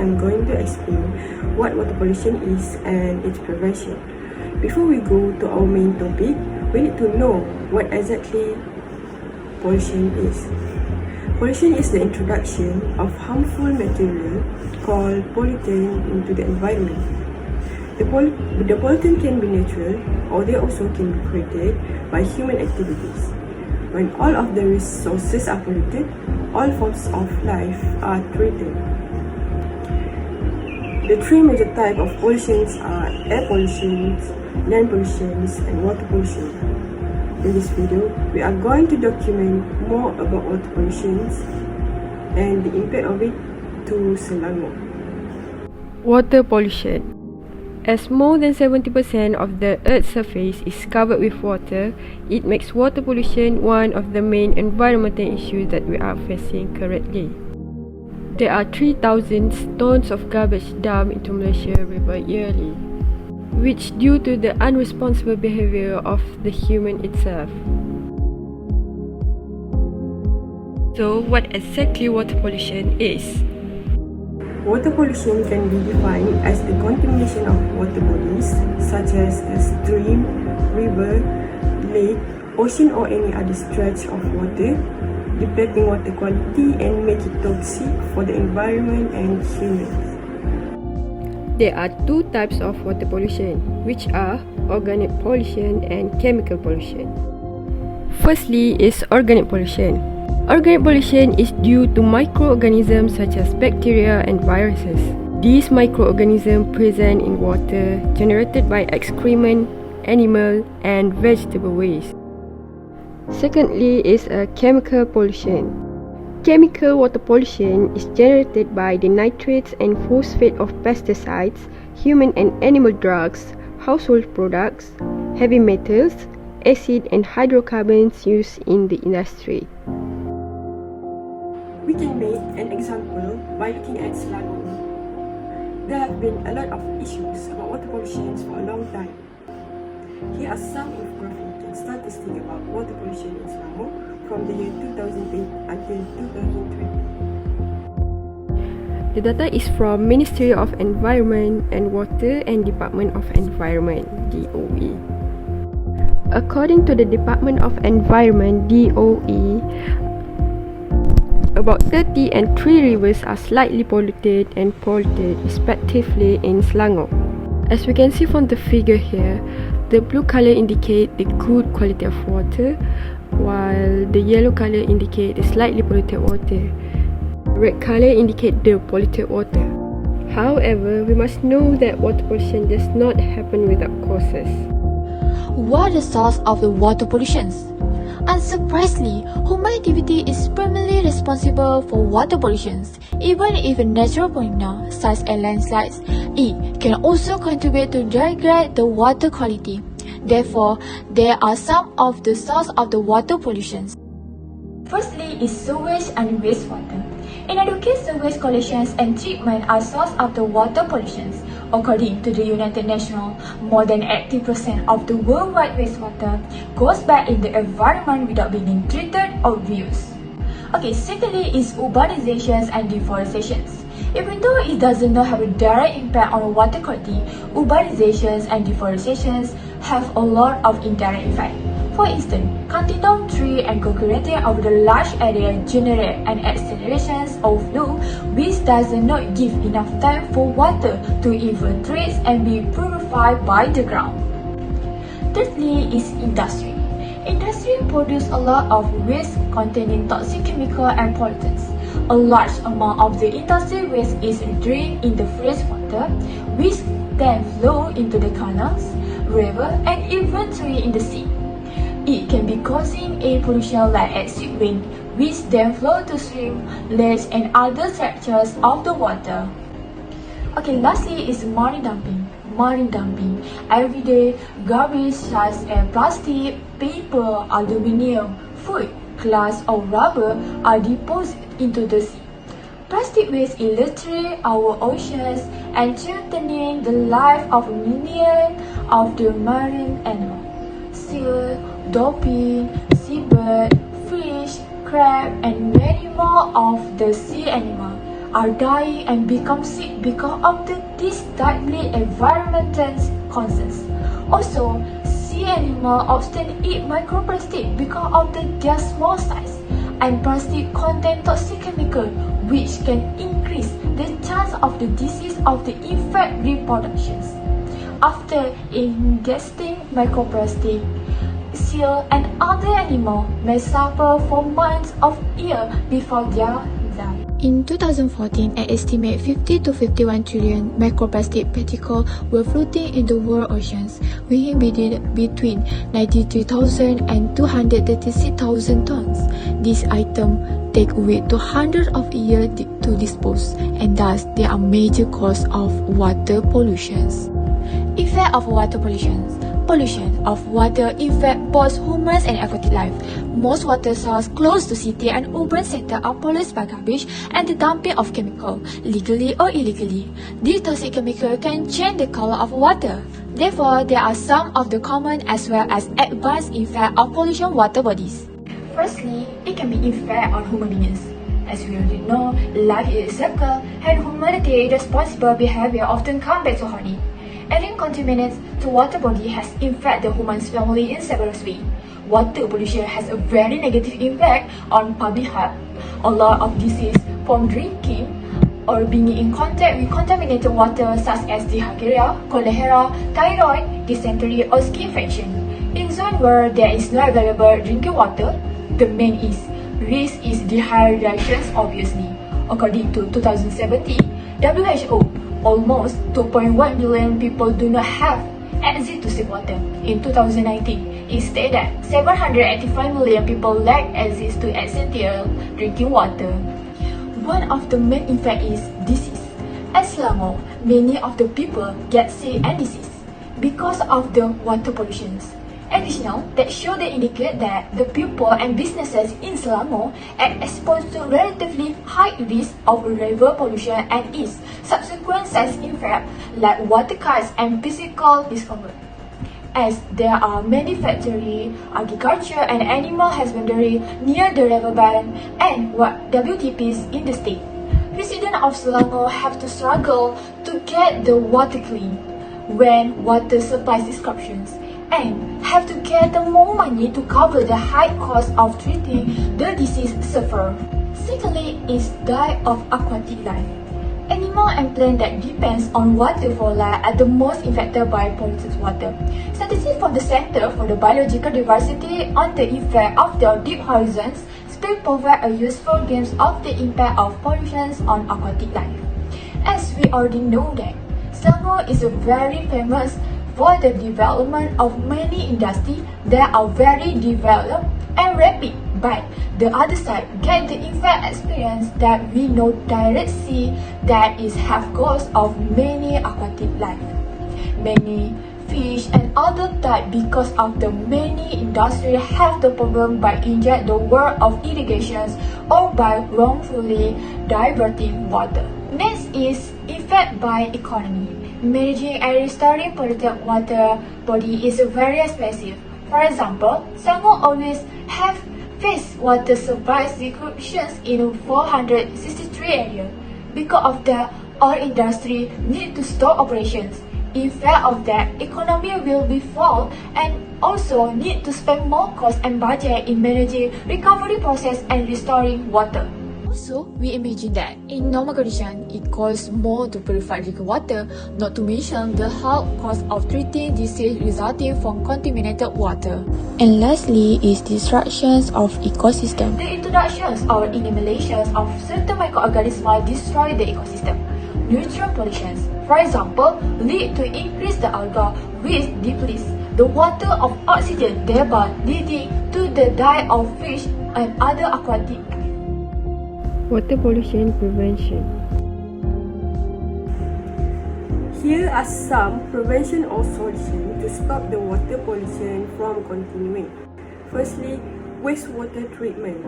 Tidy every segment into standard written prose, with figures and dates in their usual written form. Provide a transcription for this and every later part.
I'm going to explain what water pollution is and its prevention. Before we go to our main topic, we need to know what exactly pollution is. Pollution is the introduction of harmful material called pollutant into the environment. The pollutant can be natural or they also can be created by human activities. When all of the resources are polluted, all forms of life are threatened. The three major types of pollutions are air pollution, land pollution, and water pollution. In this video, we are going to document more about water pollution and the impact of it to Selangor. Water pollution. As more than 70% of the Earth's surface is covered with water, it makes water pollution one of the main environmental issues that we are facing currently. There are 3,000 tons of garbage dumped into Malaysia River yearly, which due to the unresponsible behavior of the human itself. So, what exactly water pollution is? Water pollution can be defined as the contamination of water bodies such as a stream, river, lake, ocean or any other stretch of water, depleting water quality and make it toxic for the environment and humans. There are two types of water pollution, which are organic pollution and chemical pollution. Firstly is organic pollution. Organic pollution is due to microorganisms such as bacteria and viruses. These microorganisms present in water generated by excrement, animal and vegetable waste. Secondly is a chemical pollution. Chemical water pollution is generated by the nitrates and phosphate of pesticides, human and animal drugs, household products, heavy metals, acid and hydrocarbons used in the industry. We can make an example by looking at Selangor. There have been a lot of issues about water pollution for a long time. Here are some infographics and statistics about water pollution in Selangor from the year 2008 until 2020. The data is from Ministry of Environment and Water and Department of Environment, DOE. According to the Department of Environment, DOE, about 30 and 3 rivers are slightly polluted and polluted respectively in Selangor. As we can see from the figure here, the blue color indicate the good quality of water, while the yellow color indicate the slightly polluted water. Red color indicate the polluted water. However, we must know that water pollution does not happen without causes. What are the source of the water pollution? Unsurprisingly, human activity is primarily responsible for water pollution. Even if a natural phenomena such as landslides, it can also contribute to degrade the water quality. Therefore, there are some of the sources of the water pollution. Firstly is sewage and wastewater. In any case, sewage collections and treatment are source of the water pollution. According to the United Nations, more than 80% of the worldwide wastewater goes back in the environment without being treated or reused. Okay, secondly is urbanizations and deforestation. Even though it doesn't have a direct impact on water quality, urbanizations and deforestation have a lot of indirect effect. For instance, cutting down trees and concreting over the large area generate an acceleration of flow which does not give enough time for water to infiltrate and be purified by the ground. Thirdly is industry. Industry produces a lot of waste containing toxic chemicals and pollutants. A large amount of the industry waste is drained in the freshwater, which then flow into the canals, river, and eventually in the sea. It can be causing air pollution like acid rain, which then flow to stream, lakes, and other structures of the water. Okay, lastly is marine dumping. Marine dumping. Every day, garbage such as plastic, paper, aluminium, food, glass, or rubber are deposited into the sea. Plastic waste illustrate our oceans and threatening the life of millions of the marine animals. Seal, dolphin, seabird, fish, crab, and many more of the sea animals are dying and become sick because of these deadly environmental concerns. Also, sea animals often eat microplastic because of their small size, and plastic contain toxic chemicals which can increase the chance of the disease of the infant reproductions. After ingesting microplastic, seal and other animals may suffer for months of years before they die. In 2014, an estimated 50 to 51 trillion microplastic particles were floating in the world oceans, weighing between 93,000 and 236,000 tons. These items take away 200 of years to dispose, and thus they are major cause of water pollution. Effect of water pollution. Pollution of water affects both humans and aquatic life. Most water sources close to city and urban centers are polluted by garbage and the dumping of chemicals, legally or illegally. These toxic chemicals can change the color of water. Therefore, there are some of the common as well as advanced effects of pollution water bodies. Firstly, it can be effect on human beings. As we already know, life is a circle, and humanity irresponsible behavior often comes back to haunt it. Adding contaminants to water body has infected the human's family in several ways. Water pollution has a very negative impact on public health. A lot of diseases from drinking or being in contact with contaminated water such as diarrhea, cholera, thyroid, dysentery or skin infection. In zones where there is no available drinking water, the main risk is dehydration obviously. According to 2017 WHO, almost 2.1 billion people do not have access to safe water. In 2019, it stated that 785 million people lack access to essential drinking water. One of the main effects is disease. At Selangor, many of the people get sick and disease because of the water pollution. Additional that show they indicate that the people and businesses in Selangor are exposed to relatively high risk of river pollution and its subsequent side effects like water cuts and physical discomfort. As there are many factories, agriculture and animal husbandry near the riverbank and WTPs in the state, residents of Selangor have to struggle to get the water clean when water supply disruptions, and have to get more money to cover the high cost of treating the disease sufferer. Secondly is die of aquatic life. Animal and plant that depends on water for life are the most affected by polluted water. Statistics from the Center for the Biological Diversity on the effect of the deep horizons still provide a useful glimpse of the impact of pollution on aquatic life. As we already know that Selangor is a very famous for the development of many industries that are very developed and rapid, but the other side get the effect experience that we know direct sea that is have cost of many aquatic life. Many fish and other type because of the many industry have the problem by inject the work of irrigations or by wrongfully diverting water. Next is effect by economy. Managing and restoring polluted water body is very expensive. For example, Selangor always have faced water supply disruptions in 463 areas. Because of that, all industry need to stop operations. Effect of that, economy will be fall and also need to spend more cost and budget in managing recovery process and restoring water. Also, we imagine that in normal condition, it costs more to purify drinking water, not to mention the health cost of treating disease resulting from contaminated water. And lastly is disruptions of ecosystem. The introductions or eliminations of certain microorganisms destroy the ecosystem. Nutrient pollution, for example, lead to increase the algae which depletes the water of oxygen, thereby leading to the death of fish and other aquatic. Water pollution prevention. Here are some prevention or solutions to stop the water pollution from continuing. Firstly, wastewater treatment.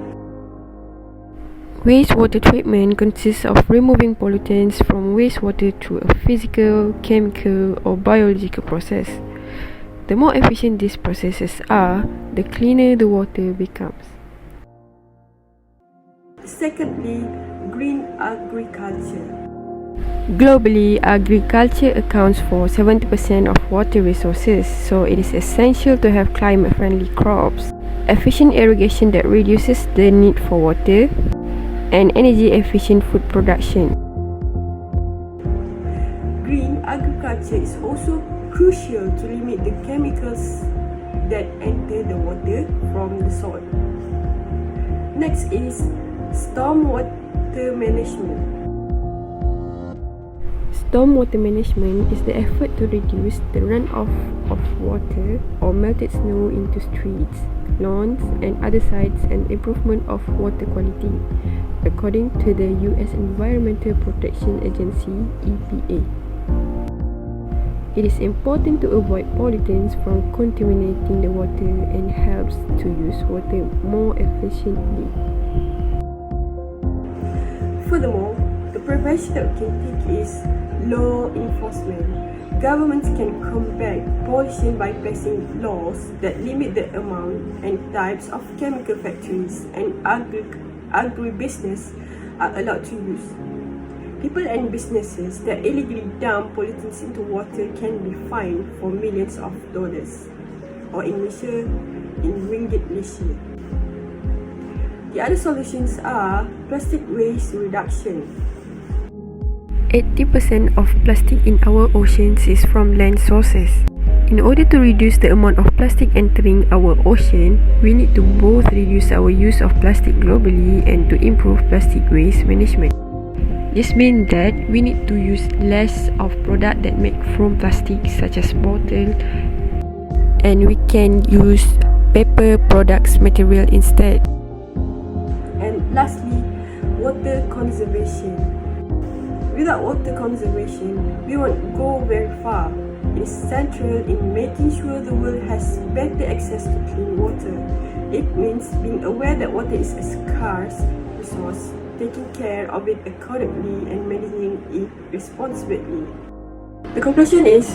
Wastewater treatment consists of removing pollutants from wastewater through a physical, chemical or biological process. The more efficient these processes are, the cleaner the water becomes. Secondly, green agriculture. Globally, agriculture accounts for 70% of water resources, so it is essential to have climate-friendly crops, efficient irrigation that reduces the need for water, and energy-efficient food production. Green agriculture is also crucial to limit the chemicals that enter the water from the soil. Next is stormwater management. Stormwater management is the effort to reduce the runoff of water or melted snow into streets, lawns, and other sites, and improvement of water quality, according to the U.S. Environmental Protection Agency (EPA). It is important to avoid pollutants from contaminating the water and helps to use water more efficiently. Furthermore, the prevention that we can take is law enforcement. Governments can combat pollution by passing laws that limit the amount and types of chemical factories and agribusiness are allowed to use. People and businesses that illegally dump pollutants into water can be fined for millions of dollars, or in Malaysia, in ringgit Malaysia. The other solutions are plastic waste reduction. 80% of plastic in our oceans is from land sources. In order to reduce the amount of plastic entering our ocean, we need to both reduce our use of plastic globally and to improve plastic waste management. This means that we need to use less of products that make from plastic, such as bottle, and we can use paper products material instead. And lastly, water conservation. Without water conservation, we won't go very far. It is central in making sure the world has better access to clean water. It means being aware that water is a scarce resource, taking care of it accordingly and managing it responsibly. The conclusion is,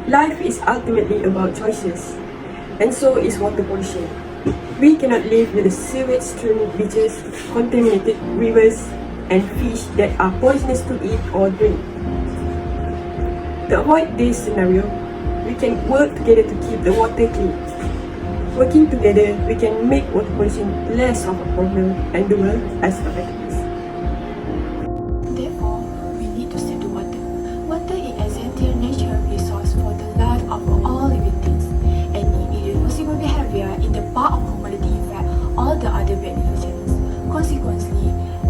life is ultimately about choices, and so is water pollution. We cannot live with the sewage-strewn beaches, contaminated rivers, and fish that are poisonous to eat or drink. To avoid this scenario, we can work together to keep the water clean. Working together, we can make water pollution less of a problem and the world as a better place. Therefore, we need to save the water. Water is essential natural resource for the life of all living things. Any irresponsible behavior in the part of humanity affect all the other bad relations. Consequently,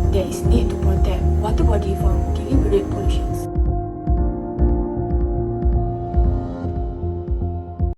there is need to protect water body from deliberate pollutions.